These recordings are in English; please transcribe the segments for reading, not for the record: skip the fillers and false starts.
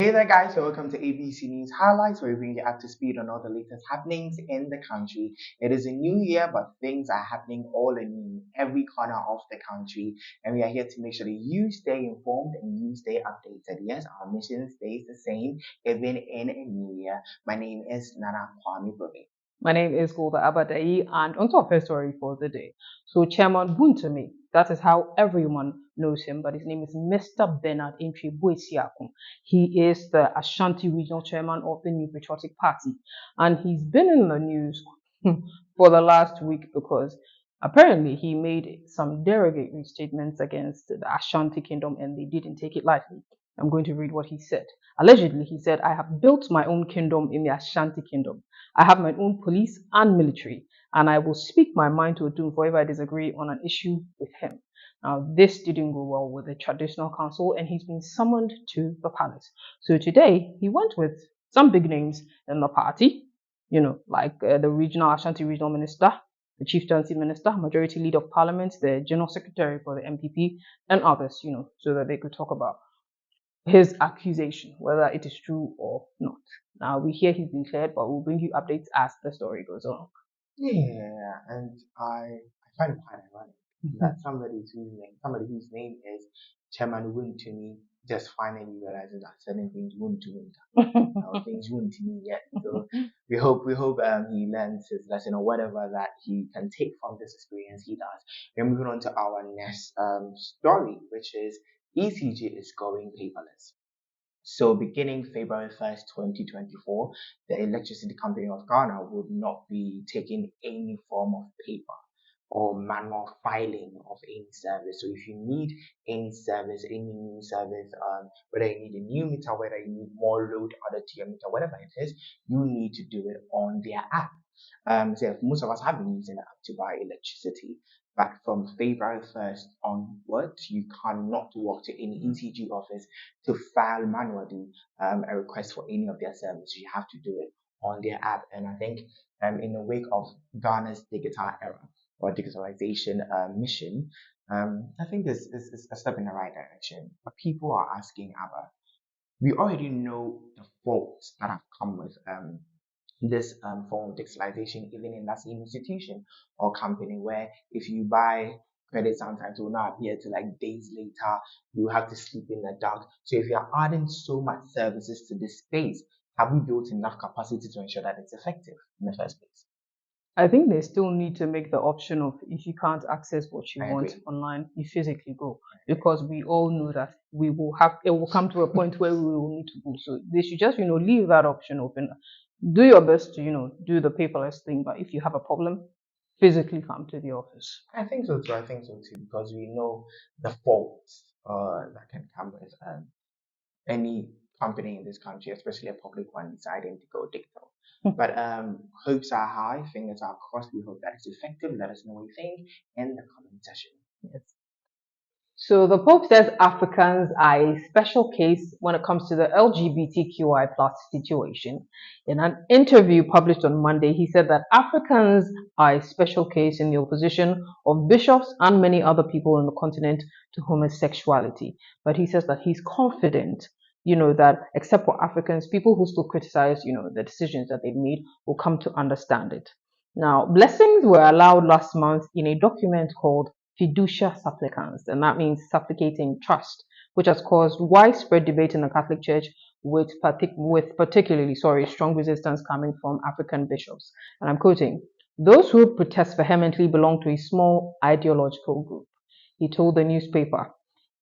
Hey there guys, so welcome to ABC News Highlights, where we bring you up to speed on all the latest happenings in the country. It is a new year, but things are happening all in every corner of the country, and we are here to make sure that you stay informed and you stay updated. Yes, our mission stays the same even in a new year. My name is Nana Kwame Brobe. My name is Golda Abadai, and on top of her story for the day. So Chairman Wontumi, that is how everyone knows him, but his name is Mr. Bernard Buesiakun. He is the Ashanti Regional Chairman of the New Patriotic Party, and he's been in the news for the last week because apparently he made some derogatory statements against the Ashanti Kingdom, and they didn't take it lightly. I'm going to read what he said. Allegedly, he said, "I have built my own kingdom in the Ashanti Kingdom. I have my own police and military, and I will speak my mind to Odum if I disagree on an issue with him." Now, this didn't go well with the traditional council, and he's been summoned to the palace. So today, he went with some big names in the party, like the regional Ashanti regional minister, the chieftaincy minister, majority leader of parliament, the general secretary for the NPP, and others, so that they could talk about his accusation, whether it is true or not. Now, we hear he's been cleared, but we'll bring you updates as the story goes on. Yeah, and I find it quite ironic that somebody whose name is Chairman Wontumi just finally realizes that certain things won't do him. Things won't to me yet. So we hope he learns his lesson or whatever that he can take from this experience he does. We're moving on to our next story, which is ECG is going paperless. So beginning February 1st, 2024, the Electricity Company of Ghana would not be taking any form of paper or manual filing of any service. So if you need any service, any new service, whether you need a new meter, whether you need more load added to your meter, whatever it is, you need to do it on their app. So most of us have been using the app to buy electricity, but from February 1st onwards, you cannot walk to any ECG office to file manually a request for any of their services. You have to do it on their app. And I think in the wake of Ghana's digital era or digitalization mission, I think this is a step in the right direction. But people are asking about, we already know the faults that have come with this form of digitalization, even in that same institution or company, where if you buy credit, sometimes it will not appear to like days later. You have to sleep in the dark. So if you're adding so much services to this space, have we built enough capacity to ensure that it's effective in the first place? I think they still need to make the option of if you can't access what you I want agree. online, you physically go, because we all know that it will come to a point where we will need to go. So they should just leave that option open. Do your best to do the paperless thing, but if you have a problem, physically come to the office. I think so too. I think so too, because we know the faults that can come with any company in this country, especially a public one, deciding to go digital. But hopes are high, fingers are crossed. We hope that it's effective. Let us know what you think in the comment section. Yes. So the Pope says Africans are a special case when it comes to the LGBTQI plus situation. In an interview published on Monday, he said that Africans are a special case in the opposition of bishops and many other people on the continent to homosexuality. But he says that he's confident, that except for Africans, people who still criticize, the decisions that they've made will come to understand it. Now, blessings were allowed last month in a document called fiducia supplicans, and that means supplicating trust, which has caused widespread debate in the Catholic Church with particularly strong resistance coming from African bishops. And I'm quoting, "Those who protest vehemently belong to a small ideological group." He told the newspaper.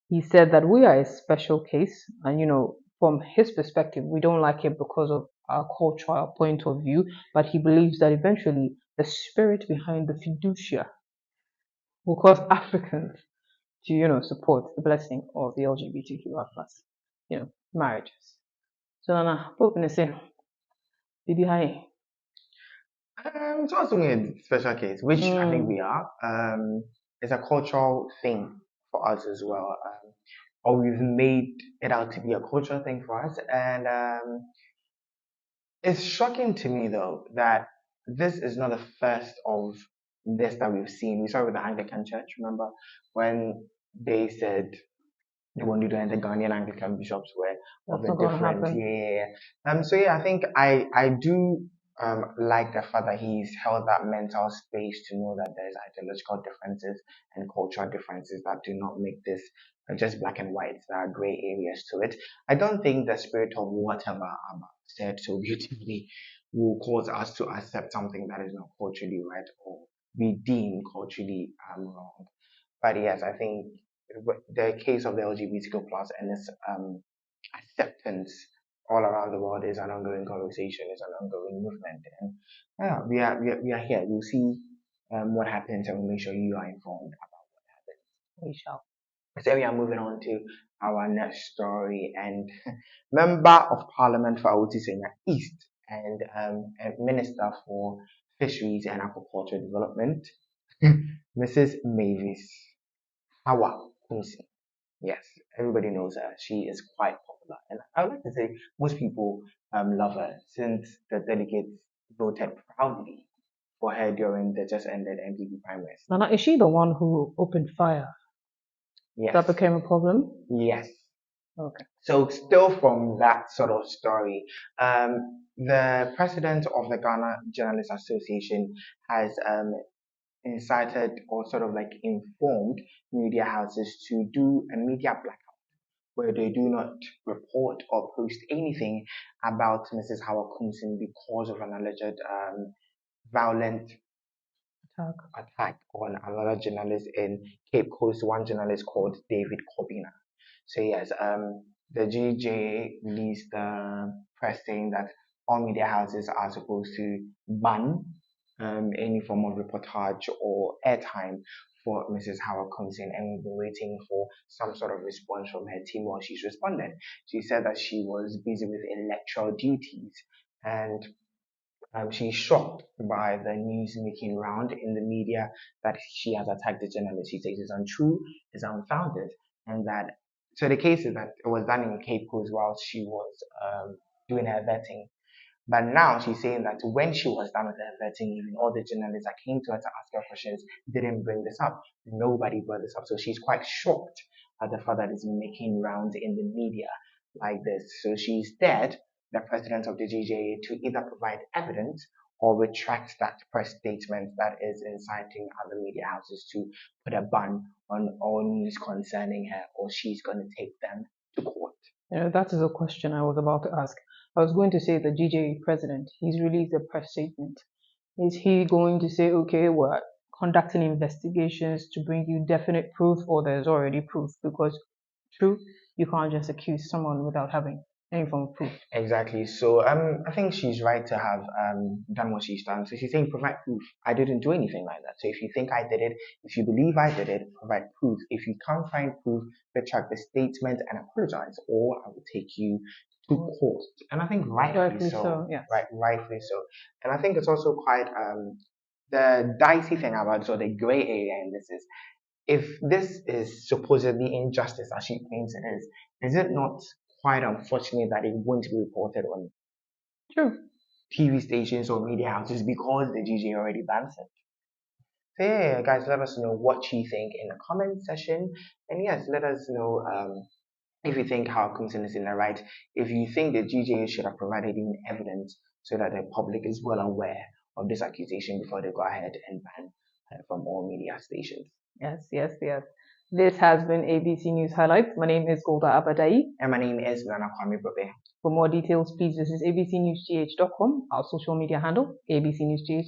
He said that we are a special case, and from his perspective, we don't like it because of our cultural point of view, but he believes that eventually the spirit behind the fiducia will cause Africans to, support the blessing of the LGBTQI plus, marriages. So Nana, Pope gonna say, Bibi hi. It's also a special case, which I think we are. It's a cultural thing for us as well. Or we've made it out to be a cultural thing for us. And it's shocking to me, though, that this is not the first of this that we've seen. We saw it with the Anglican Church, remember, when they said the Wondudo and the Ghanaian Anglican bishops were of That's a not going to different. happen. So yeah, I think I do like the fact that he's held that mental space to know that there's ideological differences and cultural differences that do not make this just black and white. There are gray areas to it. I don't think the spirit of whatever said so beautifully will cause us to accept something that is not culturally right or be deemed culturally wrong. But yes, I think the case of the LGBTQ plus and its acceptance all around the world is an ongoing conversation, is an ongoing movement, and yeah, we are here. We'll see what happens, and we'll make sure you are informed about what happens. We shall. So we are moving on to our next story, and Member of Parliament for Awutisenya East and a Minister for Fisheries and Aquaculture Development, Mrs. Mavis Hawa Kumasi. Yes, everybody knows her. She is quite popular, and I would like to say most people love her since the delegates voted proudly for her during the just ended NPP primaries. Nana, is she the one who opened fire? Yes. That became a problem? Yes. Okay. So still from that sort of story, the president of the Ghana Journalists Association has incited or sort of like informed media houses to do a media blackout where they do not report or post anything about Mrs. Hawa Kumsin because of an alleged violent attack on another journalist in Cape Coast, one journalist called David Kobina. So yes, the GJ released the press saying that all media houses are supposed to ban any form of reportage or airtime for Mrs. Howard comes in, and we've been waiting for some sort of response from her team. While she's responded, she said that she was busy with electoral duties, and she's shocked by the news making round in the media that she has attacked the journalist. She says it's untrue, it's unfounded, and that so the case is that it was done in Cape Coast while she was doing her vetting. But now she's saying that when she was done with her vetting, even all the journalists that came to her to ask her questions didn't bring this up. Nobody brought this up. So she's quite shocked at the fact that it's making rounds in the media like this. So she's dared the president of the GJA to either provide evidence or retract that press statement that is inciting other media houses to put a ban on all news concerning her, or she's going to take them to court. That is a question I was about to ask. I was going to say the GJA president, he's released a press statement. Is he going to say, okay, we're conducting investigations to bring you definite proof, or there's already proof? Because true, you can't just accuse someone without having any form of proof. Exactly. So I think she's right to have done what she's done. So she's saying provide proof. I didn't do anything like that. So if you think I did it, if you believe I did it, provide proof. If you can't find proof, retract the statement and apologize, or I will take you to court. And I think rightfully so. Yes. Rightfully so. And I think it's also quite the dicey thing about it, or the gray area in this is, if this is supposedly injustice as she claims it is it not quite unfortunate that it won't be reported on TV stations or media houses because the GJ already bans it? So yeah, guys, let us know what you think in the comment section, and yes, let us know if you think Howard Clinton is in the right, if you think the GJ should have provided even evidence so that the public is well aware of this accusation before they go ahead and ban from all media stations. Yes. This has been ABC News Highlights. My name is Golda Abadai. And my name is Nana Kwame Brobe. For more details, please visit abcnewsgh.com, our social media handle, abcnewsgh_.